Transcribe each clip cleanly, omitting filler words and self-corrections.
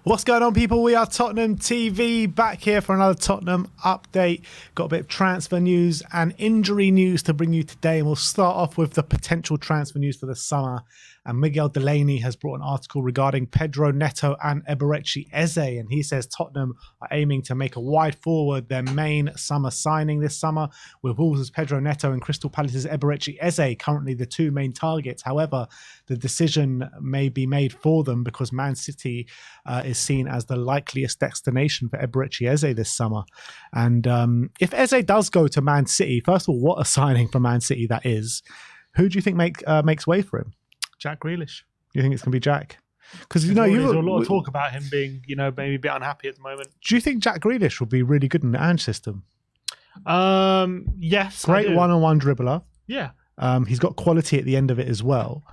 What's going on, people? We are Tottenham TV, back here for another Tottenham update. Got a bit of transfer news and injury news to bring you today, and we'll start off with the potential transfer news for the summer. And Miguel Delaney has brought an article regarding Pedro Neto and Eberechi Eze, and he says Tottenham are aiming to make a wide forward their main summer signing this summer, with Wolves' Pedro Neto and Crystal Palace's Eberechi Eze currently the two main targets. However, the decision may be made for them because Man City is seen as the likeliest destination for Eberechi Eze this summer. And if Eze does go to Man City, first of all, what a signing for Man City that is. Who do you think makes way for him? Jack Grealish. You think it's going to be Jack? Because there's a lot of talk about him being, maybe a bit unhappy at the moment. Do you think Jack Grealish will be really good in the Ange system? Yes. Great one-on-one dribbler. Yeah. He's got quality at the end of it as well.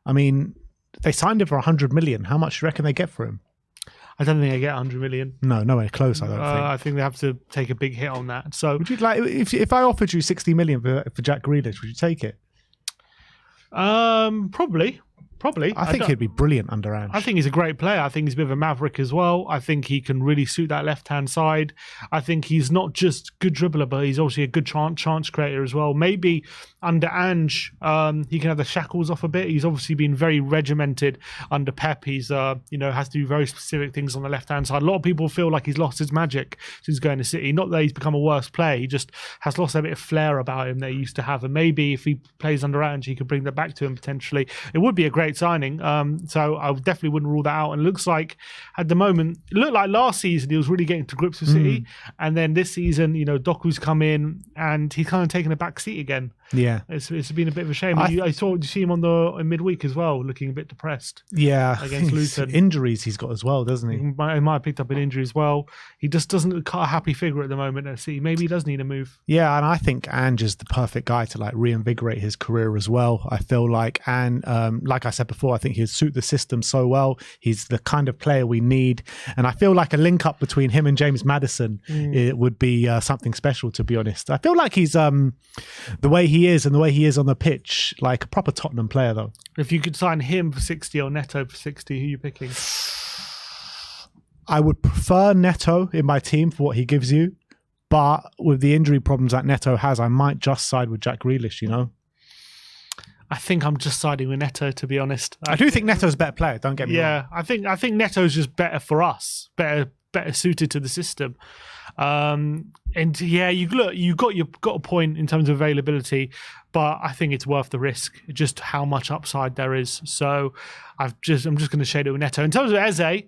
I mean, they signed him for 100 million. How much do you reckon they get for him? I don't think they get 100 million. No, nowhere close. I don't think. I think they have to take a big hit on that. So, would you like if I offered you 60 million for Jack Grealish? Would you take it? Probably. I think he'd be brilliant under Ange. I think he's a great player. I think he's a bit of a maverick as well. I think he can really suit that left-hand side. I think he's not just good dribbler, but he's obviously a good chance creator as well. Maybe under Ange, he can have the shackles off a bit. He's obviously been very regimented under Pep. He's, has to do very specific things on the left-hand side. A lot of people feel like he's lost his magic since going to City. Not that he's become a worse player. He just has lost a bit of flair about him that he used to have. And maybe if he plays under Ange, he could bring that back to him potentially. It would be a great signing. So I definitely wouldn't rule that out. And it looks like at the moment, it looked like last season he was really getting to grips with City. And then this season, Doku's come in and he's kind of taken a back seat again. Yeah. It's been a bit of a shame. I saw you see him in midweek as well, looking a bit depressed. Yeah. Against Luton. Injuries he's got as well, doesn't he? He might have picked up an injury as well. He just doesn't look a happy figure at the moment at City. Maybe he does need a move. Yeah, and I think Ange is the perfect guy to reinvigorate his career as well. I feel like, and like I said before, I think he'd suit the system so well. He's the kind of player we need. And I feel like a link up between him and James Maddison it would be something special, to be honest. I feel like he's the way he is and the way he is on the pitch, like a proper Tottenham player, though. If you could sign him for 60 or Neto for 60, who are you picking? I would prefer Neto in my team for what he gives you. But with the injury problems that Neto has, I might just side with Jack Grealish, I think I'm just siding with Neto, to be honest. I do think Neto's a better player, don't get me wrong. Yeah, I think Neto's just better for us, better suited to the system. And yeah, you got a point in terms of availability, but I think it's worth the risk, just how much upside there is. So I'm just going to shade it with Neto. In terms of Eze,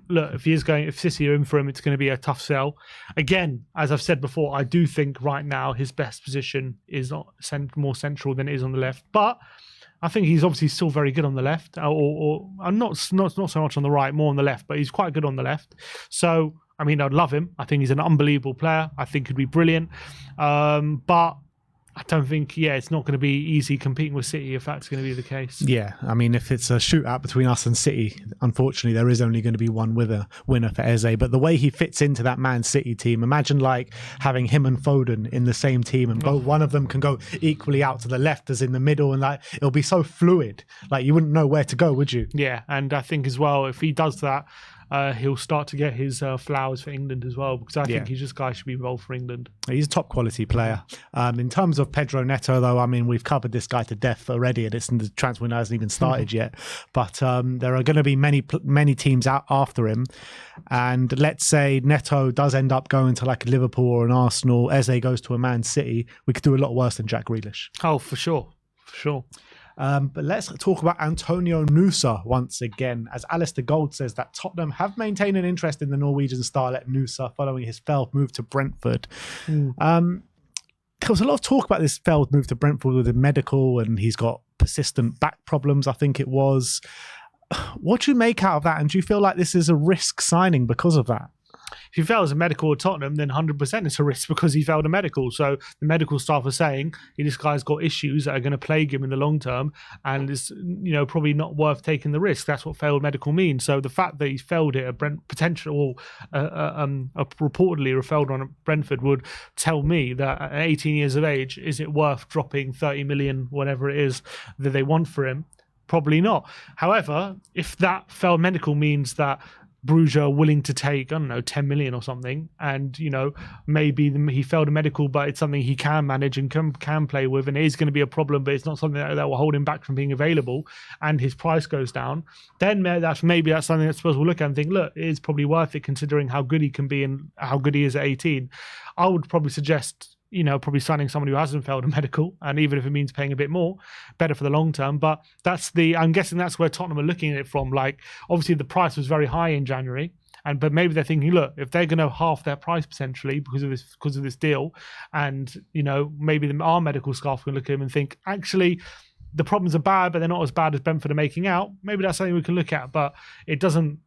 look, if City are in for him, it's going to be a tough sell. Again, as I've said before, I do think right now his best position is not more central than it is on the left, but I think he's obviously still very good on the left, or not so much on the right, more on the left, but he's quite good on the left. So, I mean, I'd love him. I think he's an unbelievable player. I think he'd be brilliant. But I don't think, it's not going to be easy competing with City if that's going to be the case. Yeah, I mean, if it's a shootout between us and City, unfortunately, there is only going to be one winner for Eze. But the way he fits into that Man City team, imagine having him and Foden in the same team, and both one of them can go equally out to the left as in the middle, and it'll be so fluid. You wouldn't know where to go, would you? Yeah, and I think as well, if he does that, he'll start to get his flowers for England as well, because I think he's just a guy who should be involved for England. He's a top quality player. In terms of Pedro Neto, though, I mean, we've covered this guy to death already, and the transfer window hasn't even started yet. But there are going to be many teams out after him. And let's say Neto does end up going to a Liverpool or an Arsenal, Eze goes to a Man City, we could do a lot worse than Jack Grealish. Oh, for sure. For sure. But let's talk about Antonio Nusa once again, as Alistair Gold says that Tottenham have maintained an interest in the Norwegian starlet Nusa following his failed move to Brentford. There was a lot of talk about this failed move to Brentford with a medical, and he's got persistent back problems, I think it was. What do you make out of that? And do you feel like this is a risk signing because of that? If he fails a medical at Tottenham, then 100% it's a risk because he failed a medical. So the medical staff are saying this guy's got issues that are going to plague him in the long term, and it's probably not worth taking the risk. That's what failed medical means. So the fact that he failed it at reportedly failed on at Brentford would tell me that at 18 years of age, is it worth dropping 30 million, whatever it is that they want for him? Probably not. However, if that failed medical means that Bruges are willing to take, I don't know, 10 million or something, and maybe he failed a medical, but it's something he can manage and can play with, and it is going to be a problem, but it's not something that will hold him back from being available, and his price goes down, then that's something that Spurs will look at and think, look, it is probably worth it considering how good he can be and how good he is at 18. I would probably suggest probably signing someone who hasn't failed a medical, and even if it means paying a bit more, better for the long term. But I'm guessing that's where Tottenham are looking at it from. Like, obviously the price was very high in January, but maybe they're thinking, look, if they're going to half their price potentially because of this deal, and maybe our medical staff can look at him and think, actually, the problems are bad, but they're not as bad as Brentford are making out. Maybe that's something we can look at, but it doesn't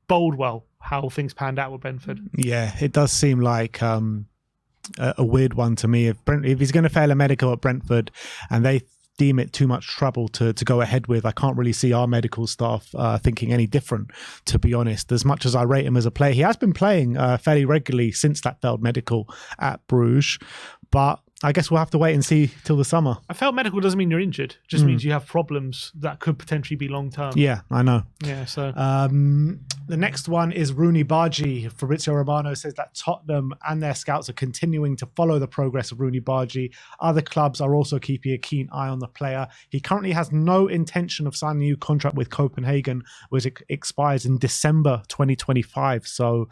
bode well how things panned out with Brentford. Yeah, it does seem like a weird one to me. If he's going to fail a medical at Brentford and they deem it too much trouble to go ahead with, I can't really see our medical staff thinking any different, to be honest. As much as I rate him as a player, he has been playing fairly regularly since that failed medical at Bruges, but I guess we'll have to wait and see till the summer. A failed medical doesn't mean you're injured. It just means you have problems that could potentially be long term. Yeah, I know. Yeah, so the next one is Rooney Bargi. Fabrizio Romano says that Tottenham and their scouts are continuing to follow the progress of Rooney Bargi. Other clubs are also keeping a keen eye on the player. He currently has no intention of signing a new contract with Copenhagen, which expires in December 2025. So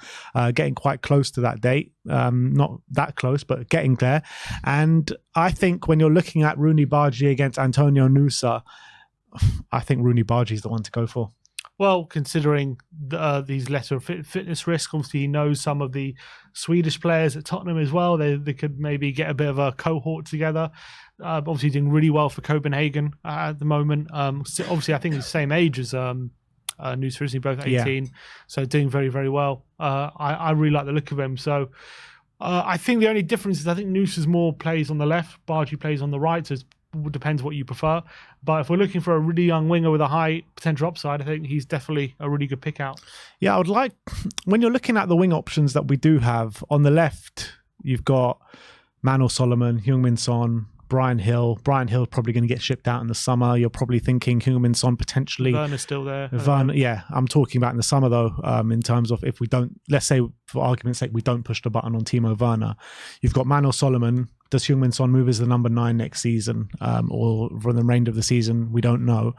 getting quite close to that date. Not that close, but getting there. And I think when you're looking at Rooney Bargi against Antonio Nusa, I think Rooney Bargi is the one to go for. Well, considering these lesser fitness risks, obviously he knows some of the Swedish players at Tottenham as well. They could maybe get a bit of a cohort together. Obviously doing really well for Copenhagen at the moment. Obviously, I think he's the same age as Nusa, isn't he? Both 18, so doing very, very well. I really like the look of him. So I think the only difference is I think Nusa's more plays on the left, Bargi plays on the right, so it depends what you prefer. But if we're looking for a really young winger with a high potential upside, I think he's definitely a really good pick out. Yeah, I would like, when you're looking at the wing options that we do have, on the left, you've got Manuel Solomon, Heung-min Son, Brian Hill. Brian Hill probably going to get shipped out in the summer. You're probably thinking Heung-min Son potentially. Werner's still there. Yeah, I'm talking about in the summer though, in terms of if we don't, let's say for argument's sake, we don't push the button on Timo Werner. You've got Manuel Solomon. Does Heung-min Son move as the number 9 next season or for the remainder of the season? We don't know.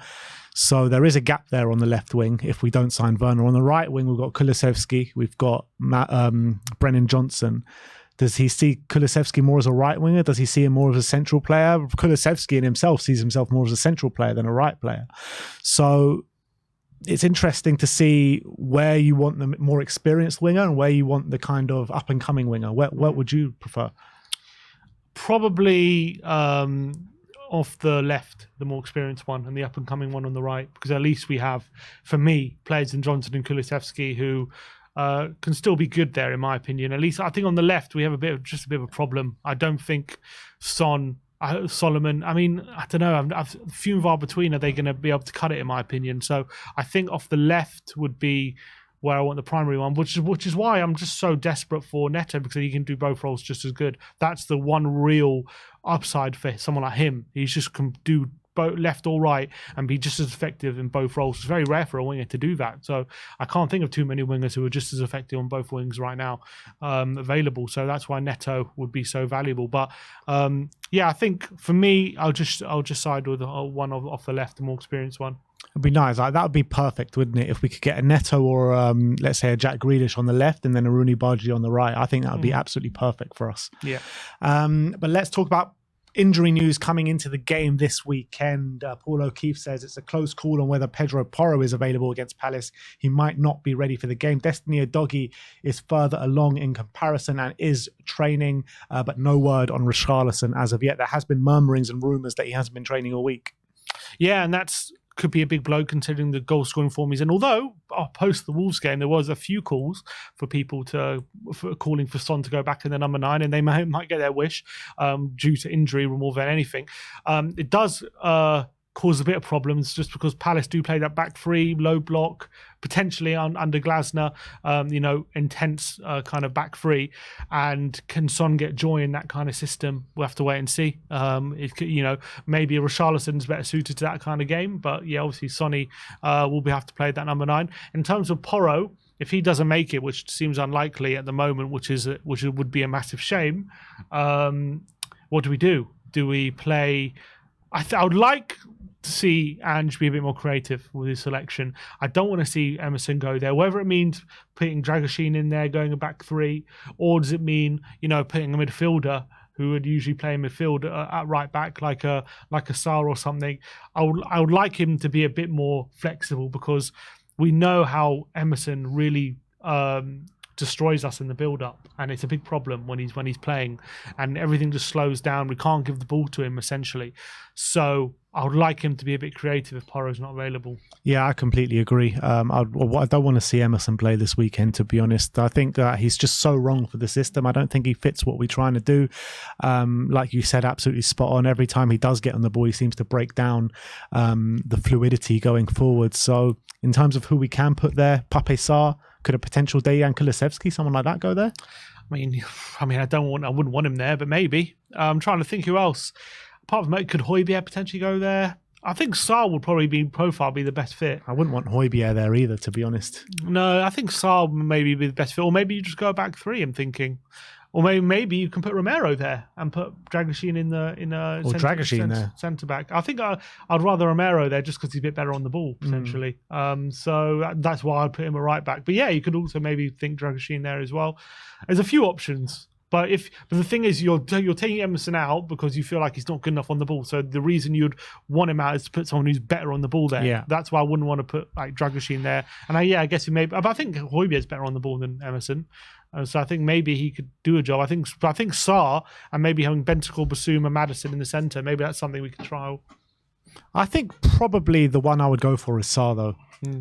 So there is a gap there on the left wing if we don't sign Werner. On the right wing, we've got Kulusevski. We've got Brennan Johnson. Does he see Kulusevski more as a right winger? Does he see him more as a central player? Kulusevski in himself sees himself more as a central player than a right player. So it's interesting to see where you want the more experienced winger and where you want the kind of up-and-coming winger. What would you prefer? Probably off the left, the more experienced one, and the up-and-coming one on the right, because at least we have, for me, players in Johnson and Kulusevski who can still be good there, in my opinion. At least I think on the left we have a bit of a problem. I don't think Solomon. I mean, I don't know. Few and far between are they going to be able to cut it, in my opinion. So I think off the left would be where I want the primary one, which is why I'm just so desperate for Neto, because he can do both roles just as good. That's the one real upside for someone like him. He just can do both left or right and be just as effective in both roles. It's very rare for a winger to do that. So I can't think of too many wingers who are just as effective on both wings right now available. So that's why Neto would be so valuable. But yeah, I think for me, I'll just side with one off the left, the more experienced one. It'd be nice. That would be perfect, wouldn't it? If we could get a Neto or let's say a Jack Grealish on the left and then a Rooney Bargi on the right. I think that would be absolutely perfect for us. Yeah. But let's talk about injury news coming into the game this weekend. Paul O'Keefe says it's a close call on whether Pedro Porro is available against Palace. He might not be ready for the game. Destiny Udogie is further along in comparison and is training, but no word on Richarlison as of yet. There has been murmurings and rumours that he hasn't been training all week. Yeah, and that's could be a big blow considering the goal scoring form he's in. Although post the Wolves game, there was a few calls for people calling for Son to go back in the number 9, and they might get their wish due to injury more than anything. It does cause a bit of problems just because Palace do play that back three, low block, potentially under Glasner, intense kind of back three. And can Son get joy in that kind of system? We'll have to wait and see. Maybe Richarlison's better suited to that kind of game, but yeah, obviously Sonny will have to play that number 9. In terms of Porro, if he doesn't make it, which seems unlikely at the moment, which would be a massive shame, what do we do? Do we play? I would like to see Ange be a bit more creative with his selection. I don't want to see Emerson go there, whether it means putting Dragoshin in there, going a back three, or does it mean putting a midfielder who would usually play in midfield at right back, like a Sarr or something. I would like him to be a bit more flexible, because we know how Emerson really destroys us in the build-up, and it's a big problem when he's playing, and everything just slows down. We can't give the ball to him essentially. So I would like him to be a bit creative if Porro's not available. Yeah, I completely agree. I don't want to see Emerson play this weekend, to be honest. I think that he's just so wrong for the system. I don't think he fits what we're trying to do. Like you said, absolutely spot on. Every time he does get on the ball, he seems to break down the fluidity going forward. So in terms of who we can put there, Pape Sarr, could a potential Dejan Kulusevski, someone like that, go there? I mean, I wouldn't want him there, but maybe. I'm trying to think who else. Apart from that, could Højbjerg potentially go there? I think Sarr would probably be the best fit. I wouldn't want Højbjerg there either, to be honest. No, I think Sarr would maybe be the best fit. Or maybe you just go back three, I'm thinking. Or maybe you can put Romero there and put Dragoshin in centre back. I think I'd rather Romero there just because he's a bit better on the ball, potentially. So that's why I'd put him at right back. But yeah, you could also maybe think Dragoshin there as well. There's a few options. But the thing is, you're taking Emerson out because you feel like he's not good enough on the ball. So the reason you'd want him out is to put someone who's better on the ball there. Yeah. That's why I wouldn't want to put like Dragoshin there. And I guess he may. But I think Højbjerg's better on the ball than Emerson. So I think maybe he could do a job. I think Sarr and maybe having Bentancur, Basuma, Maddison in the centre. Maybe that's something we could trial. I think probably the one I would go for is Sarr, though.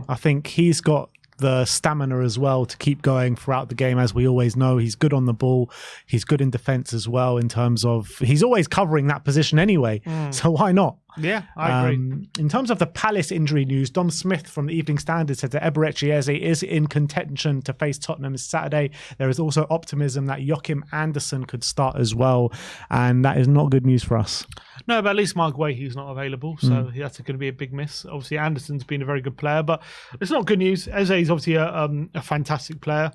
I think he's got the stamina as well to keep going throughout the game. As we always know, he's good on the ball, he's good in defense as well, in terms of he's always covering that position anyway, so why not? Yeah, I agree. In terms of the Palace injury news, Dom Smith from the Evening Standard said that Eze is in contention to face Tottenham Saturday. There is also optimism that Joachim Andersen could start as well, and that is not good news for us. No, but at least Mark Guehi's not available, so that's going to be a big miss. Obviously, Anderson's been a very good player, but it's not good news. Eze is obviously a fantastic player.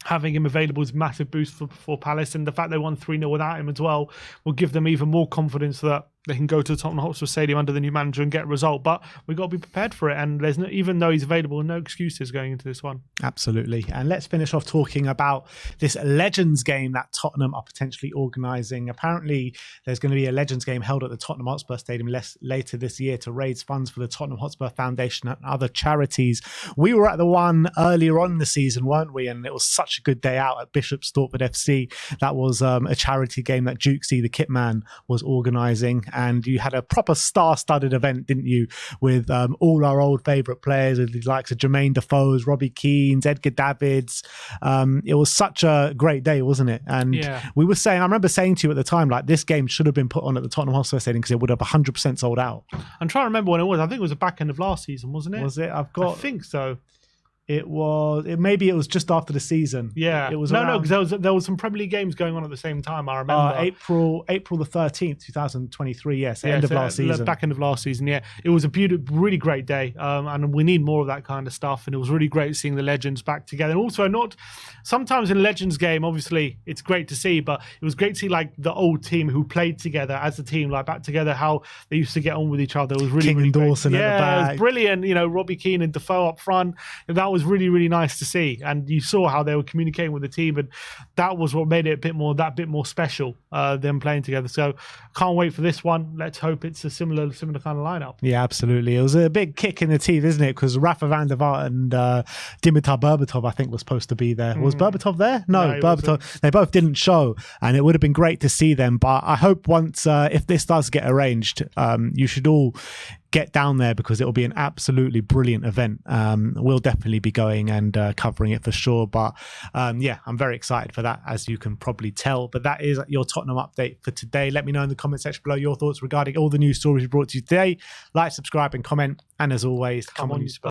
Having him available is a massive boost for Palace, and the fact they won 3-0 without him as well will give them even more confidence that they can go to the Tottenham Hotspur Stadium under the new manager and get a result. But we've got to be prepared for it, and there's even though he's available, no excuses going into this one. Absolutely. And let's finish off talking about this Legends game that Tottenham are potentially organising. Apparently, there's going to be a Legends game held at the Tottenham Hotspur Stadium later this year to raise funds for the Tottenham Hotspur Foundation and other charities. We were at the one earlier on in the season, weren't we? And it was such a good day out at Bishop Stortford FC. That was a charity game that Dukesy, the kit man, was organising. And you had a proper star-studded event, didn't you, with all our old favourite players, with the likes of Jermaine Defoe's, Robbie Keane's, Edgar Davids. It was such a great day, wasn't it? And we were saying, I remember saying to you at the time, like, this game should have been put on at the Tottenham Hotspur Stadium because it would have 100% sold out. I'm trying to remember when it was. I think it was the back end of last season, wasn't it? Was it? I think so. Maybe it was just after the season. Yeah, it was because there was some Premier League games going on at the same time. I remember April the 13th, 2023. Yes, end of last season. Back end of last season. Yeah, it was a really great day, and we need more of that kind of stuff. And it was really great seeing the Legends back together. And also, sometimes in a Legends game, obviously it's great to see, but it was great to see like the old team who played together as a team, like back together, how they used to get on with each other. It was really King and Dawson at the back. It was brilliant. Robbie Keane and Defoe up front. That was really, really nice to see, and you saw how they were communicating with the team, and that was what made it a bit more special, them playing together. So can't wait for this one. Let's hope it's a similar kind of lineup. Yeah, absolutely. It was a big kick in the teeth, isn't it? Because Rafa van der Vaart and Dimitar Berbatov, I think, was supposed to be there. Was Berbatov there? No, Berbatov. They both didn't show, and it would have been great to see them. But I hope once, if this does get arranged, you should all get down there because it'll be an absolutely brilliant event. We'll definitely be going and covering it for sure. But yeah, I'm very excited for that, as you can probably tell. But that is your Tottenham update for today. Let me know in the comment section below your thoughts regarding all the news stories we brought to you today. Like, subscribe and comment. And as always, come on, you Spurs.